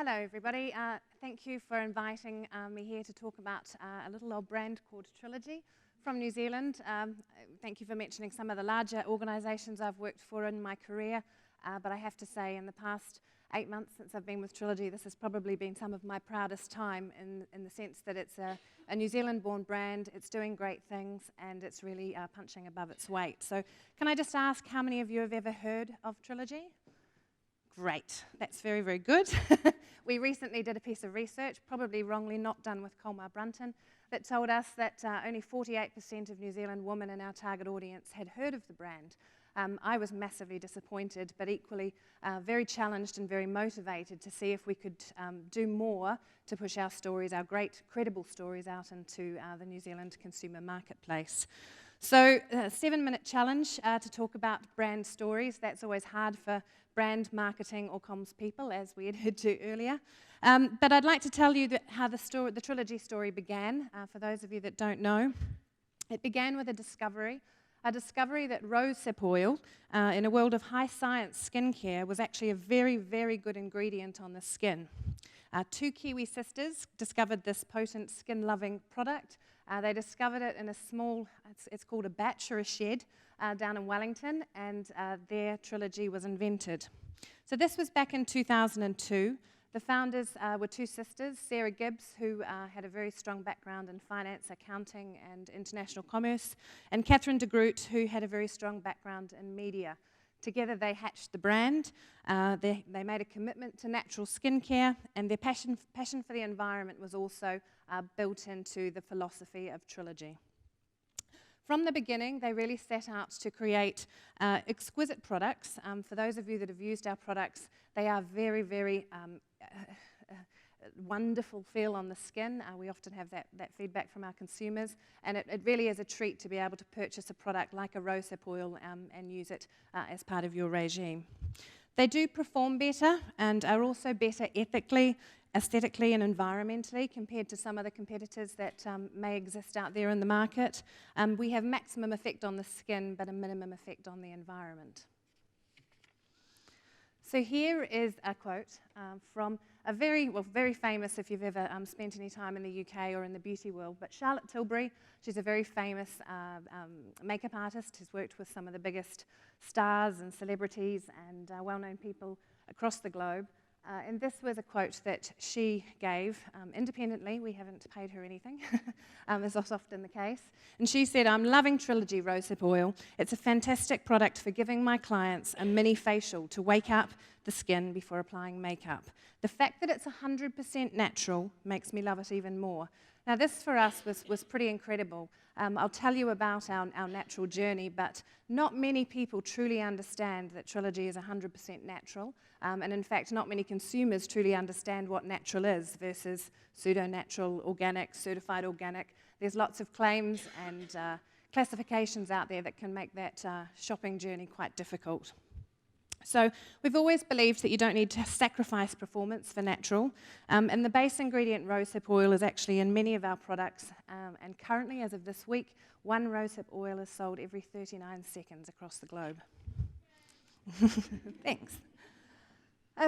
Hello, everybody. Thank you for inviting me here to talk about a little old brand called Trilogy from New Zealand. Thank you for mentioning some of the larger organisations I've worked for in my career, but I have to say in the past 8 months since I've been with Trilogy, this has probably been some of my proudest time in the sense that it's a New Zealand-born brand, it's doing great things, and it's really punching above its weight. So can I just ask how many of you have ever heard of Trilogy? Great, that's very, very good. We recently did a piece of research, probably wrongly not done with Colmar Brunton, that told us that only 48% of New Zealand women in our target audience had heard of the brand. I was massively disappointed, but equally very challenged and very motivated to see if we could do more to push our stories, our great, credible stories out into the New Zealand consumer marketplace. So, 7-minute challenge to talk about brand stories. That's always hard for brand marketing or comms people, as we had heard to earlier. But I'd like to tell you how the Trilogy story began, for those of you that don't know. It began with a discovery that rosehip oil, in a world of high science skincare, was actually a very, very good ingredient on the skin. Two Kiwi sisters discovered this potent skin-loving product. They discovered it in a small, it's called a batch or a shed down in Wellington, and their Trilogy was invented. So this was back in 2002. The founders were two sisters, Sarah Gibbs, who had a very strong background in finance, accounting, and international commerce, and Catherine de Groot, who had a very strong background in media. Together they hatched the brand, they made a commitment to natural skincare, and their passion for the environment was also built into the philosophy of Trilogy. From the beginning, they really set out to create exquisite products. For those of you that have used our products, they are very, very wonderful feel on the skin. We often have that feedback from our consumers, and it really is a treat to be able to purchase a product like a rosehip oil and use it as part of your regime. They do perform better and are also better ethically, aesthetically and environmentally compared to some of the competitors that may exist out there in the market. We have maximum effect on the skin but a minimum effect on the environment. So here is a quote from a very famous, if you've ever spent any time in the UK or in the beauty world, but Charlotte Tilbury. She's a very famous makeup artist who's worked with some of the biggest stars and celebrities and well-known people across the globe. And this was a quote that she gave independently. We haven't paid her anything, as is often the case. And she said, "I'm loving Trilogy rosehip oil. It's a fantastic product for giving my clients a mini facial to wake up the skin before applying makeup. The fact that it's 100% natural makes me love it even more." Now this for us was pretty incredible. I'll tell you about our natural journey, but not many people truly understand that Trilogy is 100% natural. And in fact, not many consumers truly understand what natural is versus pseudo-natural, organic, certified organic. There's lots of claims and classifications out there that can make that shopping journey quite difficult. So we've always believed that you don't need to sacrifice performance for natural, and the base ingredient rosehip oil is actually in many of our products, and currently, as of this week, one rosehip oil is sold every 39 seconds across the globe. Thanks.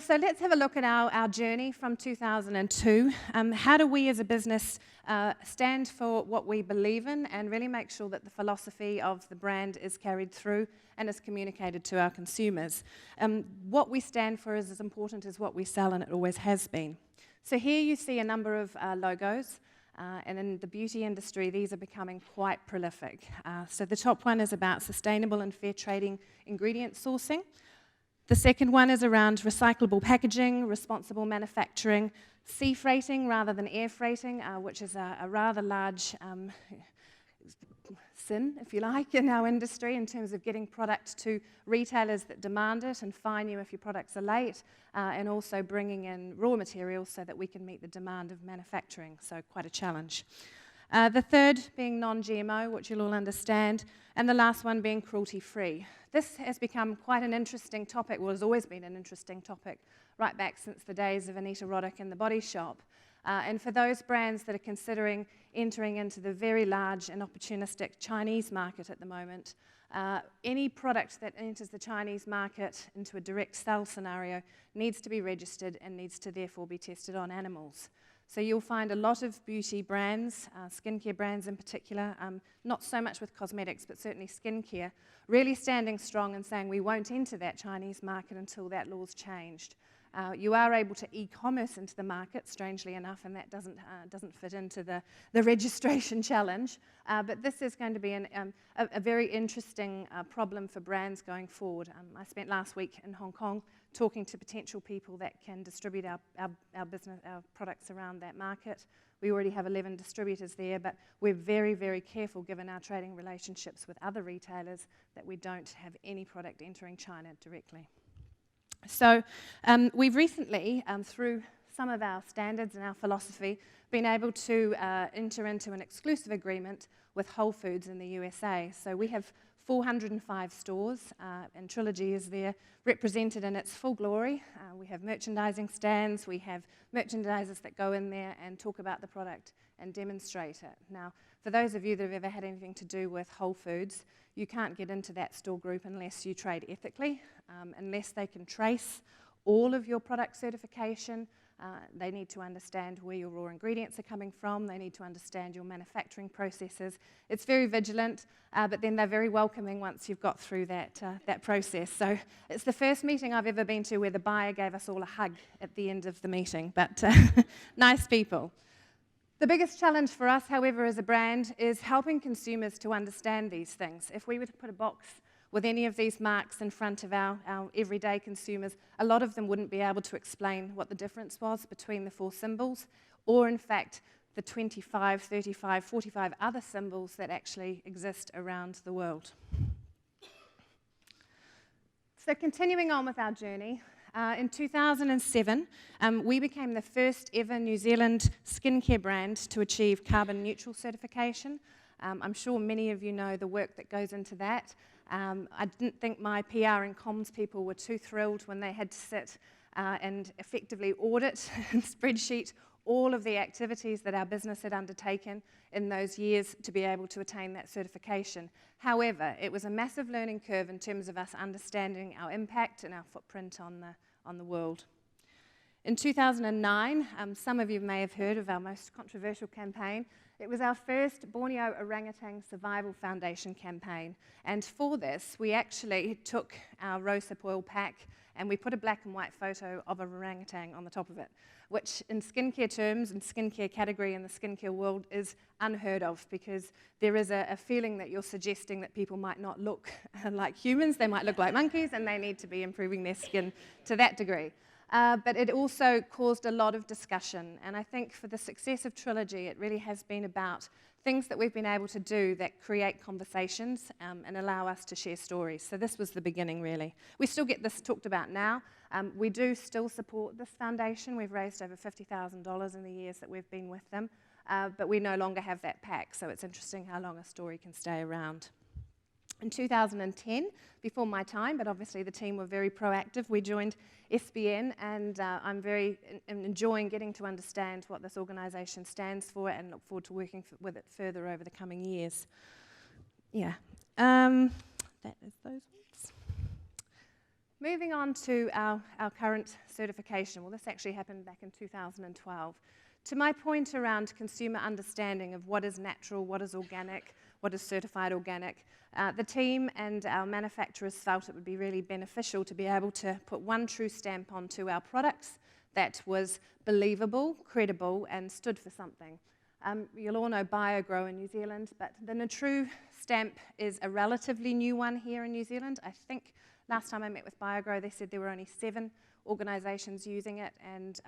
So let's have a look at our journey from 2002. How do we as a business stand for what we believe in and really make sure that the philosophy of the brand is carried through and is communicated to our consumers? What we stand for is as important as what we sell, and it always has been. So here you see a number of logos, and in the beauty industry, these are becoming quite prolific. So the top one is about sustainable and fair trading ingredient sourcing. The second one is around recyclable packaging, responsible manufacturing, sea freighting rather than air freighting, which is a rather large sin, if you like, in our industry in terms of getting product to retailers that demand it and fine you if your products are late, and also bringing in raw materials so that we can meet the demand of manufacturing, so quite a challenge. The third being non-GMO, which you'll all understand, and the last one being cruelty-free. This has become quite an interesting topic, well, it's always been an interesting topic, right back since the days of Anita Roddick in the Body Shop. And for those brands that are considering entering into the very large and opportunistic Chinese market at the moment, Any product that enters the Chinese market into a direct sell scenario needs to be registered and needs to therefore be tested on animals. So you'll find a lot of beauty brands, skincare brands in particular, not so much with cosmetics, but certainly skincare, really standing strong and saying we won't enter that Chinese market until that law's changed. You are able to e-commerce into the market, strangely enough, and that doesn't fit into the registration challenge. But this is going to be a very interesting problem for brands going forward. I spent last week in Hong Kong talking to potential people that can distribute our products around that market. We already have 11 distributors there, but we're very, very careful, given our trading relationships with other retailers, that we don't have any product entering China directly. So we've recently, through some of our standards and our philosophy, been able to enter into an exclusive agreement with Whole Foods in the USA. So we have 405 stores, and Trilogy is there represented in its full glory. We have merchandising stands, we have merchandisers that go in there and talk about the product and demonstrate it. Now, for those of you that have ever had anything to do with Whole Foods, you can't get into that store group unless you trade ethically, unless they can trace all of your product certification. They need to understand where your raw ingredients are coming from. They need to understand your manufacturing processes. It's very vigilant, but then they're very welcoming once you've got through that process. So it's the first meeting I've ever been to where the buyer gave us all a hug at the end of the meeting, but nice people. The biggest challenge for us, however, as a brand, is helping consumers to understand these things. If we were to put a box with any of these marks in front of our everyday consumers, a lot of them wouldn't be able to explain what the difference was between the 4 symbols, or in fact, the 25, 35, 45 other symbols that actually exist around the world. So continuing on with our journey, in 2007, we became the first ever New Zealand skincare brand to achieve carbon neutral certification. I'm sure many of you know the work that goes into that. I didn't think my PR and comms people were too thrilled when they had to sit and effectively audit and spreadsheet all of the activities that our business had undertaken in those years to be able to attain that certification. However, it was a massive learning curve in terms of us understanding our impact and our footprint on the world. In 2009, some of you may have heard of our most controversial campaign. It was our first Borneo Orangutan Survival Foundation campaign. And for this, we actually took our rosehip oil pack and we put a black and white photo of an orangutan on the top of it, which in skincare terms and skincare category in the skincare world is unheard of, because there is a feeling that you're suggesting that people might not look like humans, they might look like monkeys, and they need to be improving their skin to that degree. But it also caused a lot of discussion, and I think for the success of Trilogy, it really has been about things that we've been able to do that create conversations and allow us to share stories. So this was the beginning, really. We still get this talked about now. We do still support this foundation. We've raised over $50,000 in the years that we've been with them, but we no longer have that pack, so it's interesting how long a story can stay around. In 2010, before my time, but obviously the team were very proactive, we joined SBN, and I'm very enjoying getting to understand what this organisation stands for and look forward to working with it further over the coming years. Yeah, that is those ones. Moving on to our current certification. Well, this actually happened back in 2012. To my point around consumer understanding of what is natural, what is organic, what is certified organic, the team and our manufacturers felt it would be really beneficial to be able to put one true stamp onto our products that was believable, credible, and stood for something. You'll all know BioGrow in New Zealand, but the Natrue stamp is a relatively new one here in New Zealand. I think last time I met with BioGrow, they said there were only 7 organisations using it, and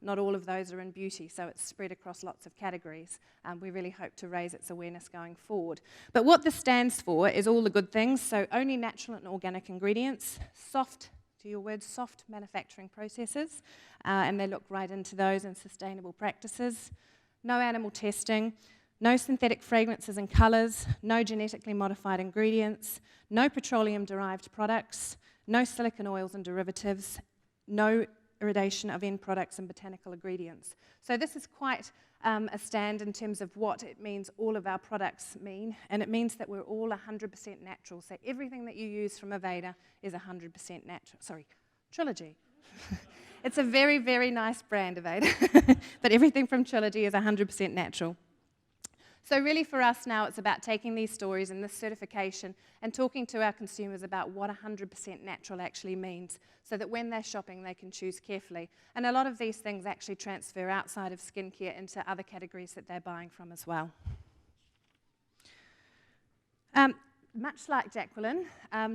not all of those are in beauty, so it's spread across lots of categories. We really hope to raise its awareness going forward. But what this stands for is all the good things, so only natural and organic ingredients, soft, to your words, soft manufacturing processes, and they look right into those, and sustainable practices, no animal testing, no synthetic fragrances and colours, no genetically modified ingredients, no petroleum-derived products, no silicone oils and derivatives, no iridation of end products and botanical ingredients. So this is quite a stand in terms of what it means all of our products mean, and it means that we're all 100% natural. So everything that you use from Aveda is 100% natural. Sorry, Trilogy. It's a very, very nice brand, Aveda, but everything from Trilogy is 100% natural. So really for us now, it's about taking these stories and this certification and talking to our consumers about what 100% natural actually means, so that when they're shopping, they can choose carefully. And a lot of these things actually transfer outside of skincare into other categories that they're buying from as well. Much like Jacqueline,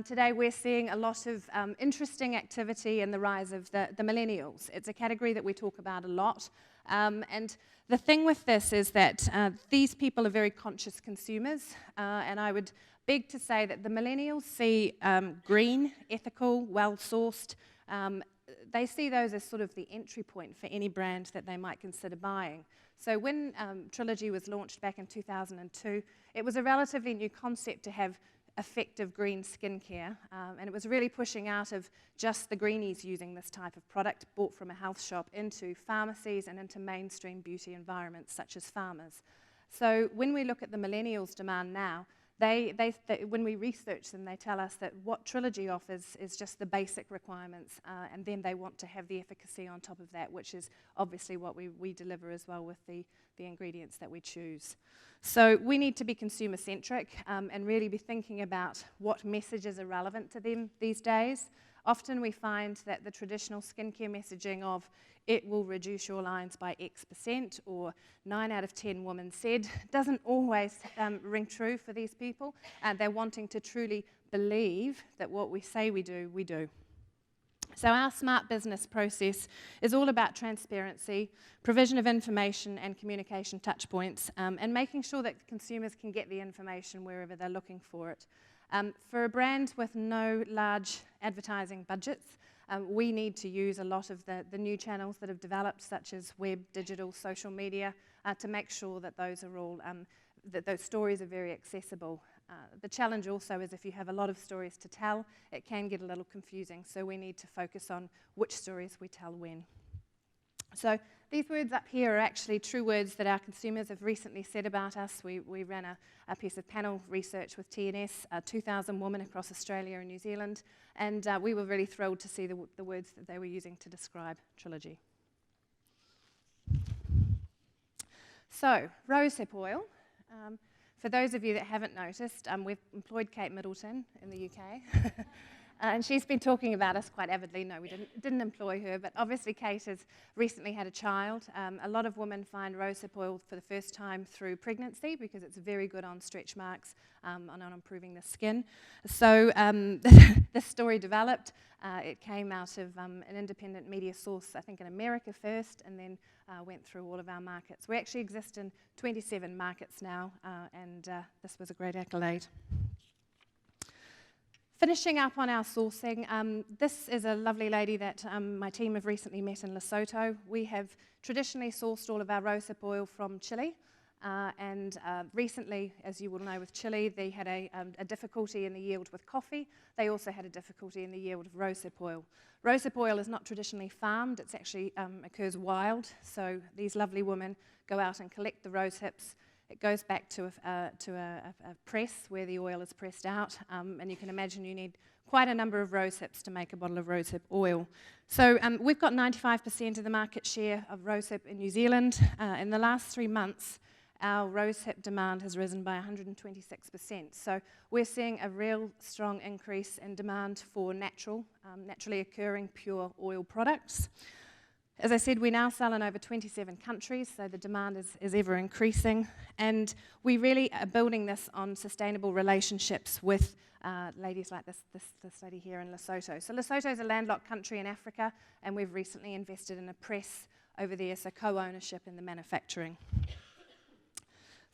today we're seeing a lot of interesting activity in the rise of the millennials. It's a category that we talk about a lot. And the thing with this is that these people are very conscious consumers, and I would beg to say that the millennials see green, ethical, well-sourced. They see those as sort of the entry point for any brand that they might consider buying. So when Trilogy was launched back in 2002, it was a relatively new concept to have effective green skincare, and it was really pushing out of just the greenies using this type of product bought from a health shop into pharmacies and into mainstream beauty environments such as farmers. So when we look at the millennials' demand now, when we research them, they tell us that what Trilogy offers is just the basic requirements, and then they want to have the efficacy on top of that, which is obviously what we deliver as well with the ingredients that we choose. So we need to be consumer-centric and really be thinking about what messages are relevant to them these days. Often we find that the traditional skincare messaging of it will reduce your lines by X% or 9 out of 10 women said doesn't always ring true for these people. They're wanting to truly believe that what we say we do, we do. So our smart business process is all about transparency, provision of information and communication touchpoints, and making sure that consumers can get the information wherever they're looking for it. For a brand with no large advertising budgets, we need to use a lot of the new channels that have developed, such as web, digital, social media, to make sure that those are all that those stories are very accessible. The challenge also is if you have a lot of stories to tell, it can get a little confusing, so we need to focus on which stories we tell when. So these words up here are actually true words that our consumers have recently said about us. We ran a piece of panel research with TNS, 2,000 women across Australia and New Zealand, and we were really thrilled to see the words that they were using to describe Trilogy. So, rosehip oil. For those of you that haven't noticed, we've employed Kate Middleton in the UK. And she's been talking about us quite avidly. No, we didn't employ her, but obviously Kate has recently had a child. A lot of women find rosehip oil for the first time through pregnancy because it's very good on stretch marks and on improving the skin. So this story developed. It came out of an independent media source, I think in America first, and then went through all of our markets. We actually exist in 27 markets now, and this was a great accolade. Finishing up on our sourcing, this is a lovely lady that my team have recently met in Lesotho. We have traditionally sourced all of our rosehip oil from Chile, and recently, as you will know with Chile, they had a difficulty in the yield with coffee. They also had a difficulty in the yield of rosehip oil. Rosehip oil is not traditionally farmed, it actually occurs wild, so these lovely women go out and collect the rosehips. It goes back to a press where the oil is pressed out, and you can imagine you need quite a number of rosehips to make a bottle of rosehip oil. So we've got 95% of the market share of rosehip in New Zealand. In the last 3 months, our rosehip demand has risen by 126%. So we're seeing a real strong increase in demand for naturally occurring pure oil products. As I said, we now sell in over 27 countries, so the demand is ever increasing, and we really are building this on sustainable relationships with ladies like this lady here in Lesotho. So Lesotho is a landlocked country in Africa, and we've recently invested in a press over there, so co-ownership in the manufacturing.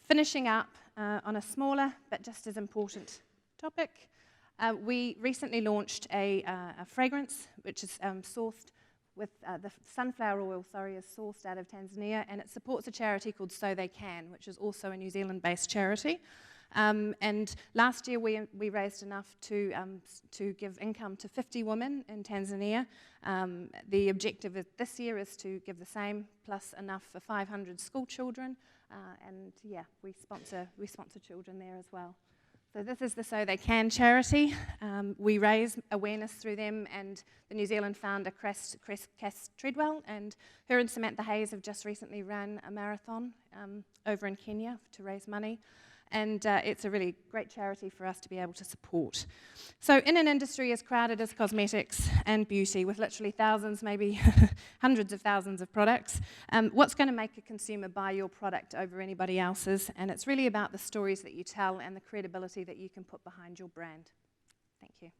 Finishing up on a smaller but just as important topic, we recently launched a fragrance which is sourced with the sunflower oil, is sourced out of Tanzania, and it supports a charity called So They Can, which is also a New Zealand-based charity. And last year we raised enough to give income to 50 women in Tanzania. The objective this year is to give the same, plus enough for 500 school children. And yeah, we sponsor children there as well. So this is the So They Can charity. We raise awareness through them, and the New Zealand founder, Cass Treadwell, and her and Samantha Hayes have just recently ran a marathon over in Kenya to raise money. And it's a really great charity for us to be able to support. So in an industry as crowded as cosmetics and beauty, with literally thousands, maybe hundreds of thousands of products, what's going to make a consumer buy your product over anybody else's? And it's really about the stories that you tell and the credibility that you can put behind your brand. Thank you.